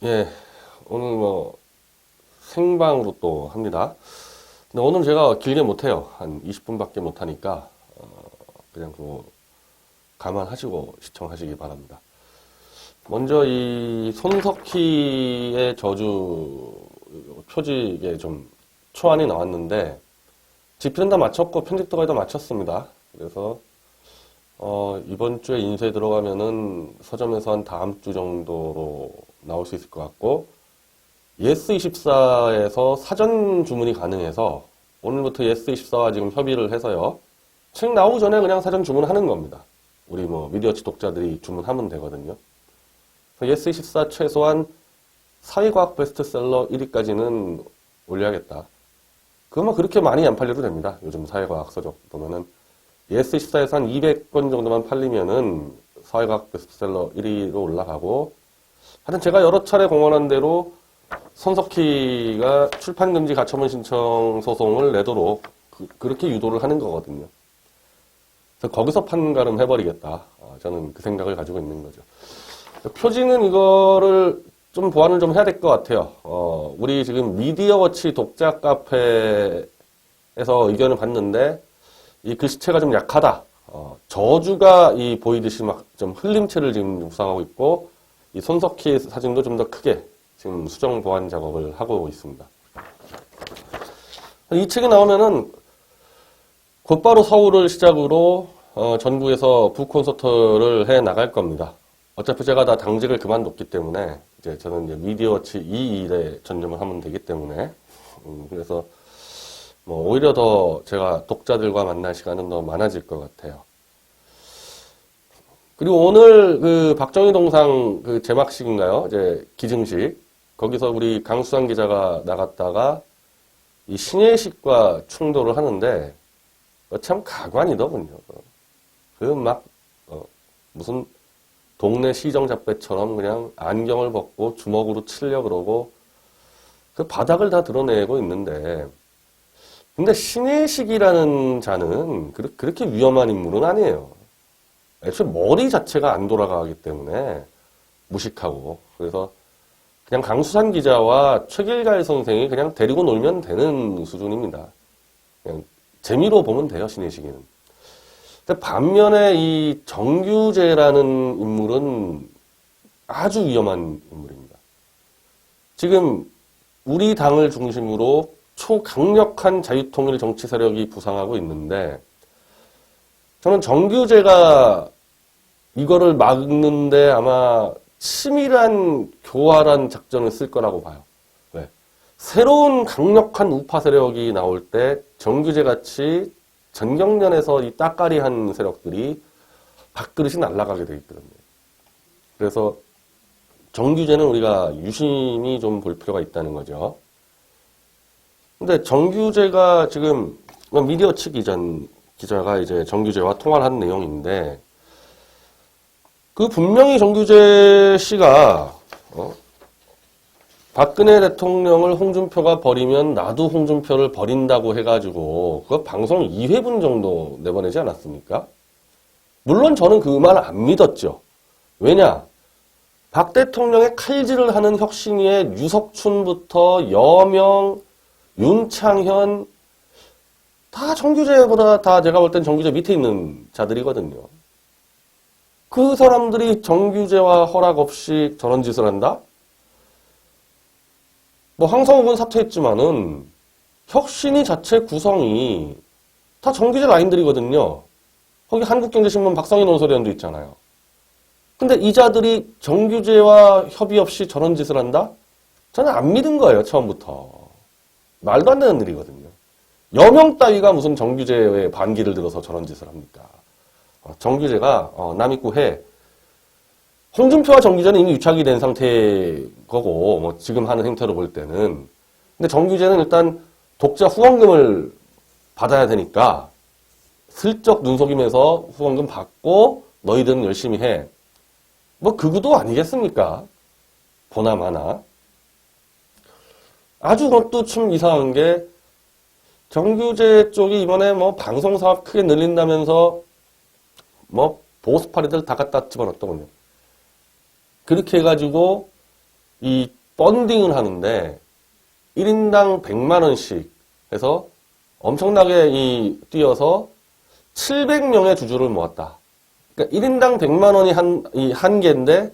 예, 오늘 뭐 생방으로 또 합니다. 근데 오늘 제가 길게 못해요. 한 20분밖에 못하니까 그냥 뭐 감안하시고 시청하시기 바랍니다. 먼저 이 손석희의 저주 표직에 좀 초안이 나왔는데 집필은 다 마쳤고 편집도 거의 다 마쳤습니다. 그래서 이번 주에 인쇄 들어가면은 서점에서 한 다음 주 정도로 나올 수 있을 것 같고, 예스24에서 사전 주문이 가능해서 오늘부터 예스24와 지금 협의를 해서요. 책 나오기 전에 그냥 사전 주문하는 겁니다. 우리 뭐 미디어치 독자들이 주문하면 되거든요. 예스24 최소한 사회과학 베스트셀러 1위까지는 올려야겠다. 그거 뭐 그렇게 많이 안 팔려도 됩니다. 요즘 사회과학 서적 보면은 예스24에서 한 200권 정도만 팔리면은 사회과학 베스트셀러 1위로 올라가고, 하여튼 제가 여러 차례 공언한 대로 손석희가 출판금지 가처분 신청 소송을 내도록 그렇게 유도를 하는 거거든요. 그래서 거기서 판가름 해버리겠다. 저는 그 생각을 가지고 있는 거죠. 표지는 이거를 좀 보완을 좀 해야 될 것 같아요. 우리 지금 미디어워치 독자 카페에서 의견을 봤는데 이 글씨체가 좀 약하다. 저주가 이 보이듯이 막 좀 흘림체를 지금 구상하고 있고, 이 손석희 사진도 좀 더 크게 지금 수정 보완 작업을 하고 있습니다. 이 책이 나오면은 곧바로 서울을 시작으로 전국에서 북콘서트를 해 나갈 겁니다. 어차피 제가 다 당직을 그만뒀기 때문에 이제 저는 이제 미디어워치 이 일에 전념을 하면 되기 때문에 그래서 뭐 오히려 더 제가 독자들과 만날 시간은 더 많아질 것 같아요. 그리고 오늘 그 박정희 동상 그 제막식인가요? 이제 기증식. 거기서 우리 강수상 기자가 나갔다가 이 신예식과 충돌을 하는데 참 가관이더군요. 그 막 무슨 동네 시정잡배처럼 그냥 안경을 벗고 주먹으로 치려 그러고 그 바닥을 다 드러내고 있는데, 근데 신예식이라는 자는 그렇게 위험한 인물은 아니에요. 애초에 머리 자체가 안 돌아가기 때문에 무식하고, 그래서 그냥 강수산 기자와 최길갈 선생이 그냥 데리고 놀면 되는 수준입니다. 그냥 재미로 보면 돼요, 신예식이는. 근데 반면에 이 정규재라는 인물은 아주 위험한 인물입니다. 지금 우리 당을 중심으로 초강력한 자유통일 정치 세력이 부상하고 있는데, 저는 정규재가 이거를 막는데 아마 치밀한 교활한 작전을 쓸 거라고 봐요. 왜? 새로운 강력한 우파 세력이 나올 때 정규재 같이 전경련에서 이 따까리한 세력들이 밥그릇이 날아가게 돼 있거든요. 그래서 정규재는 우리가 유심히 좀 볼 필요가 있다는 거죠. 근데 정규재가 지금 미디어치 기자가 이제 정규재와 통화를 한 내용인데, 그 분명히 정규재 씨가 박근혜 대통령을 홍준표가 버리면 나도 홍준표를 버린다고 해가지고 그거 방송 2회분 정도 내보내지 않았습니까? 물론 저는 그 말 안 믿었죠. 왜냐? 박 대통령의 칼질을 하는 혁신위의 유석춘부터 여명, 윤창현 다 정규재보다 다 제가 볼 땐 정규재 밑에 있는 자들이거든요. 그 사람들이 정규재와 허락 없이 저런 짓을 한다? 뭐 황성욱은 사퇴했지만은 혁신위 자체 구성이 다 정규재 라인들이거든요. 거기 한국경제신문 박성희 논설위원도 있잖아요. 근데 이 자들이 정규재와 협의 없이 저런 짓을 한다? 저는 안 믿은 거예요, 처음부터. 말도 안 되는 일이거든요. 여명 따위가 무슨 정규재의 반기를 들어서 저런 짓을 합니까? 정규재가 남입구 해. 홍준표와 정규재는 이미 유착이 된 상태인 거고, 뭐 지금 하는 행태로 볼 때는. 근데 정규재는 일단 독자 후원금을 받아야 되니까 슬쩍 눈속임해서 후원금 받고 너희들은 열심히 해. 뭐 그구도 아니겠습니까? 보나마나. 아주 그것도 참 이상한 게, 정규재 쪽이 이번에 뭐 방송사업 크게 늘린다면서 뭐 보스파리들 다 갖다 집어넣었더군요. 그렇게 해가지고 이 펀딩을 하는데 1인당 100만 원씩 해서 엄청나게 뛰어서 700명의 주주를 모았다. 그러니까 1인당 100만 원이 한계인데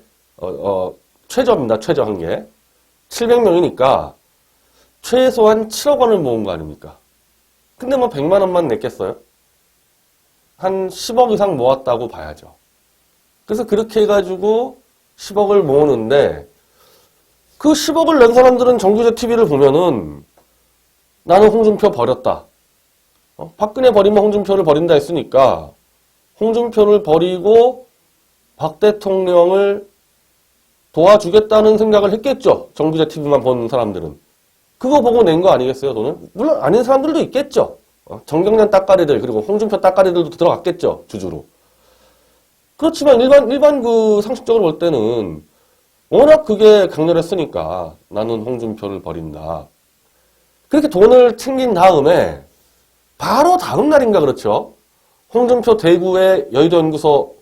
최저입니다. 최저 한계. 700명이니까 최소한 7억 원을 모은 거 아닙니까? 근데 뭐 100만 원만 냈겠어요? 한 10억 이상 모았다고 봐야죠. 그래서 그렇게 해가지고 10억을 모으는데 그 10억을 낸 사람들은 정규제 TV를 보면은 나는 홍준표 버렸다. 박근혜 버리면 홍준표를 버린다 했으니까 홍준표를 버리고 박 대통령을 도와주겠다는 생각을 했겠죠. 정규제 TV만 본 사람들은. 그거 보고 낸 거 아니겠어요, 돈을? 물론 아닌 사람들도 있겠죠. 정경련 따까리들 그리고 홍준표 따까리들도 들어갔겠죠, 주주로. 그렇지만 일반 그 상식적으로 볼 때는 워낙 그게 강렬했으니까 나는 홍준표를 버린다. 그렇게 돈을 챙긴 다음에 바로 다음 날인가 그렇죠. 홍준표 대구의 여의도연구소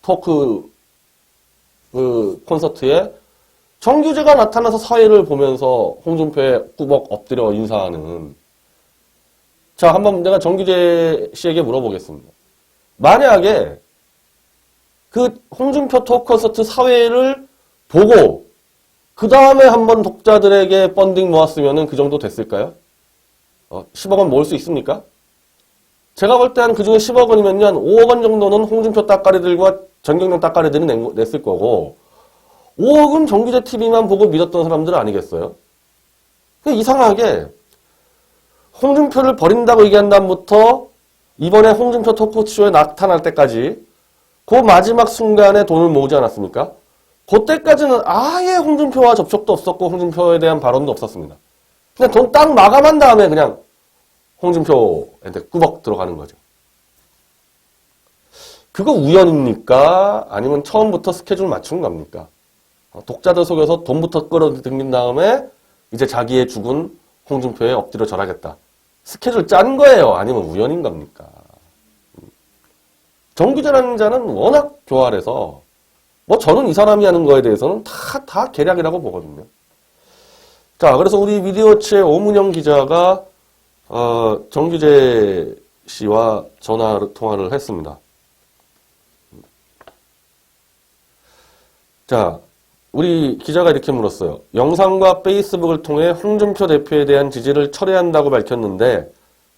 토크 콘서트에 정규제가 나타나서 사회를 보면서 홍준표에 꾸벅 엎드려 인사하는. 자, 한번 내가 정규제 씨에게 물어보겠습니다. 만약에 그 홍준표 토크 콘서트 사회를 보고 그 다음에 한번 독자들에게 펀딩 모았으면 그 정도 됐을까요? 10억 원 모을 수 있습니까? 제가 볼 때 한 그 중에 10억 원이면요, 한 5억 원 정도는 홍준표 따까리들과 전경련 따까리들이 냈을 거고, 5억은 정규제 TV만 보고 믿었던 사람들 아니겠어요? 이상하게 홍준표를 버린다고 얘기한 다음부터 이번에 홍준표 토크쇼에 나타날 때까지 그 마지막 순간에 돈을 모으지 않았습니까? 그때까지는 아예 홍준표와 접촉도 없었고 홍준표에 대한 발언도 없었습니다. 그냥 돈 딱 마감한 다음에 그냥 홍준표한테 꾸벅 들어가는 거죠. 그거 우연입니까? 아니면 처음부터 스케줄 맞춘 겁니까? 독자들 속에서 돈부터 끌어당긴 다음에 이제 자기의 죽은 홍준표에 엎드려 절하겠다. 스케줄 짠 거예요? 아니면 우연인 겁니까? 정규제라는 자는 워낙 교활해서 뭐 저는 이 사람이 하는 거에 대해서는 다 계략이라고 보거든요. 자, 그래서 우리 미디어치의 오문영 기자가 정규제 씨와 통화를 했습니다. 자, 우리 기자가 이렇게 물었어요. 영상과 페이스북을 통해 홍준표 대표에 대한 지지를 철회한다고 밝혔는데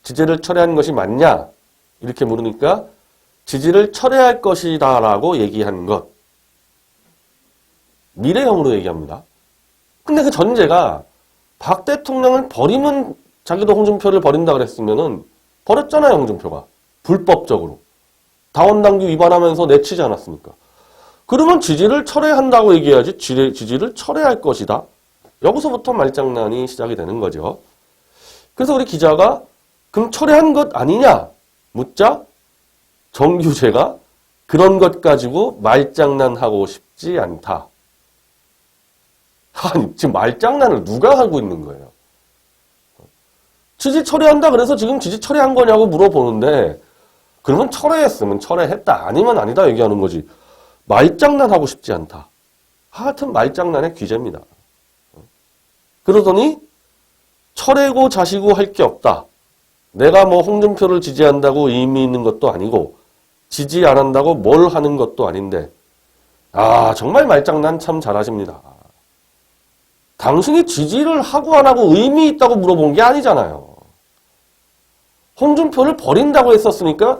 지지를 철회한 것이 맞냐? 이렇게 물으니까 지지를 철회할 것이다 라고 얘기한 것. 미래형으로 얘기합니다. 근데 그 전제가 박 대통령을 버리면 자기도 홍준표를 버린다 그랬으면은 버렸잖아요, 홍준표가. 불법적으로. 다원당규 위반하면서 내치지 않았습니까? 그러면 지지를 철회한다고 얘기해야지 지지를 철회할 것이다. 여기서부터 말장난이 시작이 되는 거죠. 그래서 우리 기자가 그럼 철회한 것 아니냐 묻자 정규제가 그런 것 가지고 말장난하고 싶지 않다. 아니, 지금 말장난을 누가 하고 있는 거예요? 지지 철회한다 그래서 지금 지지 철회한 거냐고 물어보는데 그러면 철회했으면 철회했다. 아니면 아니다 얘기하는 거지. 말장난하고 싶지 않다. 하여튼 말장난의 귀재입니다. 그러더니 철회고 자시고 할 게 없다. 내가 뭐 홍준표를 지지한다고 의미 있는 것도 아니고 지지 안 한다고 뭘 하는 것도 아닌데 정말 말장난 참 잘하십니다. 당신이 지지를 하고 안 하고 의미 있다고 물어본 게 아니잖아요. 홍준표를 버린다고 했었으니까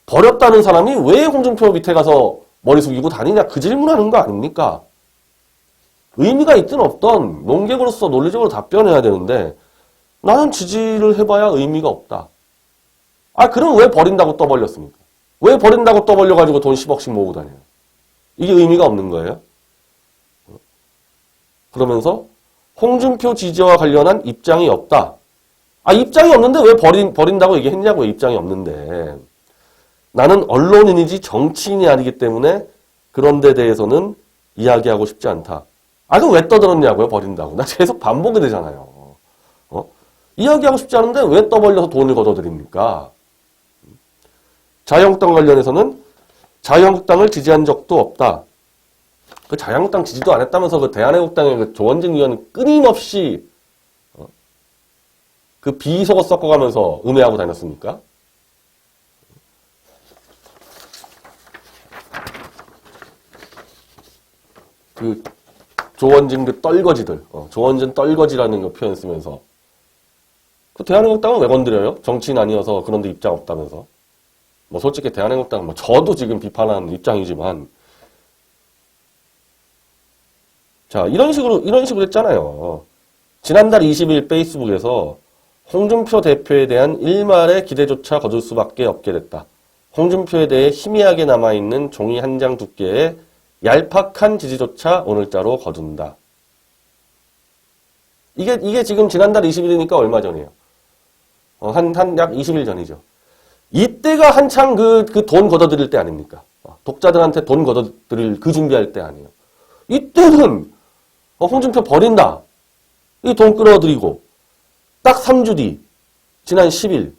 버렸다는 사람이 왜 홍준표 밑에 가서 머리 숙이고 다니냐 그 질문하는 거 아닙니까? 의미가 있든 없든 논객으로서 논리적으로 답변해야 되는데 나는 지지를 해봐야 의미가 없다. 그럼 왜 버린다고 떠벌렸습니까? 왜 버린다고 떠벌려가지고 돈 10억씩 모으고 다녀요? 이게 의미가 없는 거예요? 그러면서 홍준표 지지와 관련한 입장이 없다. 입장이 없는데 왜 버린다고 얘기했냐고요. 입장이 없는데. 나는 언론인이지 정치인이 아니기 때문에 그런 데 대해서는 이야기하고 싶지 않다. 그럼 왜 떠들었냐고요, 버린다고. 나 계속 반복이 되잖아요. 이야기하고 싶지 않은데 왜 떠벌려서 돈을 걷어들입니까? 자유한국당 관련해서는 자유한국당을 지지한 적도 없다. 그 자유한국당 지지도 안 했다면서 그 대한애국당의 그 조원진 의원 끊임없이 그 비속어 섞어가면서 음해하고 다녔습니까? 그 조원진 그 떨거지들, 조원진 떨거지라는 그 표현 쓰면서 그 대한애국당은 왜 건드려요? 정치인 아니어서 그런데 입장 없다면서. 뭐 솔직히 대한애국당은 뭐 저도 지금 비판하는 입장이지만 자 이런 식으로 했잖아요. 지난달 20일 페이스북에서 홍준표 대표에 대한 일말의 기대조차 거둘 수밖에 없게 됐다. 홍준표에 대해 희미하게 남아있는 종이 한 장 두께의 얄팍한 지지조차 오늘자로 거둔다. 이게 지금 지난달 20일이니까 얼마 전이에요. 약 20일 전이죠. 이때가 한창 그 돈 걷어들일 때 아닙니까? 독자들한테 돈 걷어들일 그 준비할 때 아니에요. 이때는 홍준표 버린다. 이 돈 끌어들이고 딱 3주 뒤 지난 10일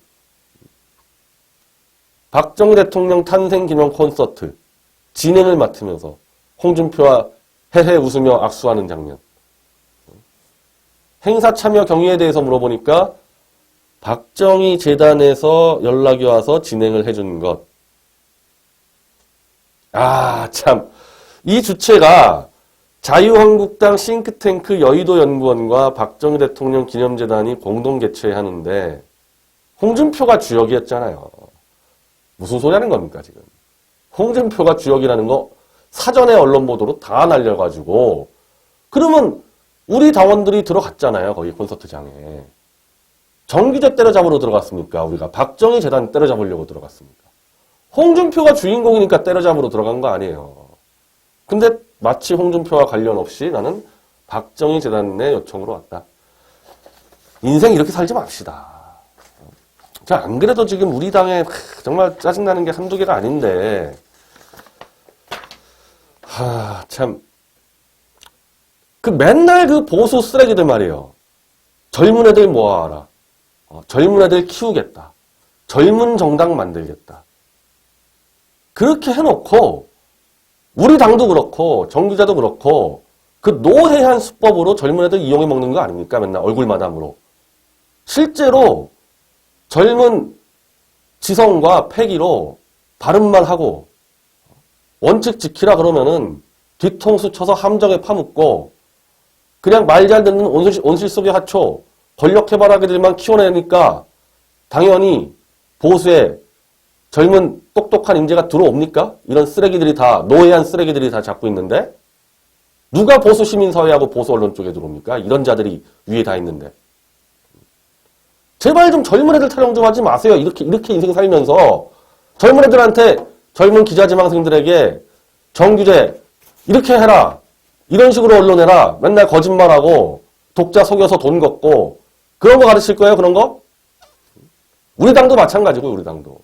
박정희 대통령 탄생 기념 콘서트 진행을 맡으면서 홍준표와 헤헤 웃으며 악수하는 장면. 행사 참여 경위에 대해서 물어보니까 박정희 재단에서 연락이 와서 진행을 해준 것. 아, 참. 이 주체가 자유한국당 싱크탱크 여의도연구원과 박정희 대통령 기념재단이 공동 개최하는데 홍준표가 주역이었잖아요. 무슨 소리 하는 겁니까, 지금? 홍준표가 주역이라는 거 사전에 언론 보도로 다 날려가지고 그러면 우리 당원들이 들어갔잖아요, 거기 콘서트장에. 정규제 때려잡으러 들어갔습니까? 우리가 박정희 재단 때려잡으려고 들어갔습니까? 홍준표가 주인공이니까 때려잡으러 들어간 거 아니에요. 근데 마치 홍준표와 관련 없이 나는 박정희 재단의 요청으로 왔다. 인생 이렇게 살지 맙시다. 자, 안 그래도 지금 우리 당에 정말 짜증나는 게 한두 개가 아닌데 참. 그 맨날 그 보수 쓰레기들 말이에요. 젊은 애들 모아와라. 젊은 애들 키우겠다. 젊은 정당 만들겠다. 그렇게 해놓고 우리 당도 그렇고 정규자도 그렇고 그 노회한 수법으로 젊은 애들 이용해 먹는 거 아닙니까? 맨날 얼굴 마담으로. 실제로 젊은 지성과 패기로 바른말 하고 원칙 지키라 그러면은 뒤통수 쳐서 함정에 파묻고 그냥 말 잘 듣는 온실 속의 하초 권력해바라기들만 키워내니까 당연히 보수에 젊은 똑똑한 인재가 들어옵니까? 이런 쓰레기들이 다 노예한 쓰레기들이 다 잡고 있는데 누가 보수 시민사회하고 보수 언론 쪽에 들어옵니까? 이런 자들이 위에 다 있는데 제발 좀 젊은 애들 타령 좀 하지 마세요. 이렇게 인생 살면서 젊은 애들한테 젊은 기자지망생들에게 정규제 이렇게 해라. 이런 식으로 언론해라. 맨날 거짓말하고 독자 속여서 돈 걷고 그런 거 가르칠 거예요? 그런 거? 우리 당도 마찬가지고 우리 당도.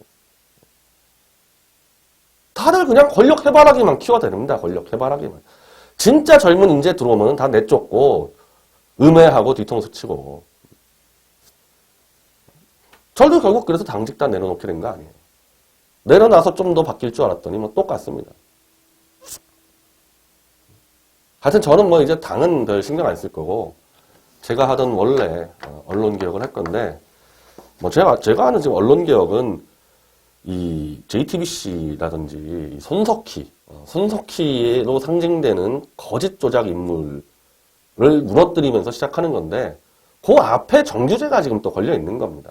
다들 그냥 권력 해바라기만 키워대립니다. 권력 해바라기만. 진짜 젊은 인재 들어오면 다 내쫓고 음해하고 뒤통수 치고. 저도 결국 그래서 당직 다 내려놓게 된 거 아니에요. 내려놔서 좀 더 바뀔 줄 알았더니 뭐 똑같습니다. 하여튼 저는 뭐 이제 당은 별 신경 안 쓸 거고 제가 하던 원래 언론 개혁을 할 건데 뭐 제가 하는 지금 언론 개혁은 이 JTBC라든지 손석희로 상징되는 거짓 조작 인물을 무너뜨리면서 시작하는 건데 그 앞에 정규제가 지금 또 걸려 있는 겁니다.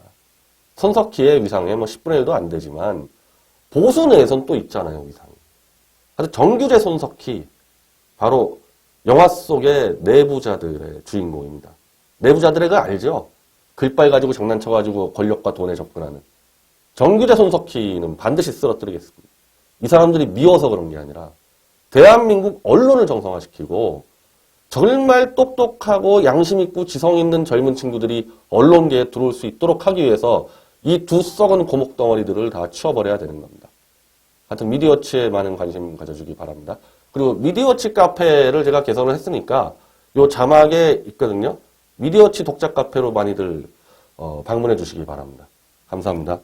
손석희의 위상에 뭐 10분의 1도 안 되지만 보수 내에선 또 있잖아요, 위상이. 하여튼 정규제 손석희 바로 영화 속의 내부자들의 주인공입니다. 내부자들의 그 알죠? 글빨 가지고 장난쳐가지고 권력과 돈에 접근하는. 정규제 손석희는 반드시 쓰러뜨리겠습니다. 이 사람들이 미워서 그런 게 아니라 대한민국 언론을 정상화시키고 정말 똑똑하고 양심 있고 지성 있는 젊은 친구들이 언론계에 들어올 수 있도록 하기 위해서 이 두 썩은 고목덩어리들을 다 치워버려야 되는 겁니다. 하여튼 미디어치에 많은 관심 가져주기 바랍니다. 그리고 미디어치 카페를 제가 개설을 했으니까 요 자막에 있거든요. 미디어치 독자 카페로 많이들 방문해 주시기 바랍니다. 감사합니다.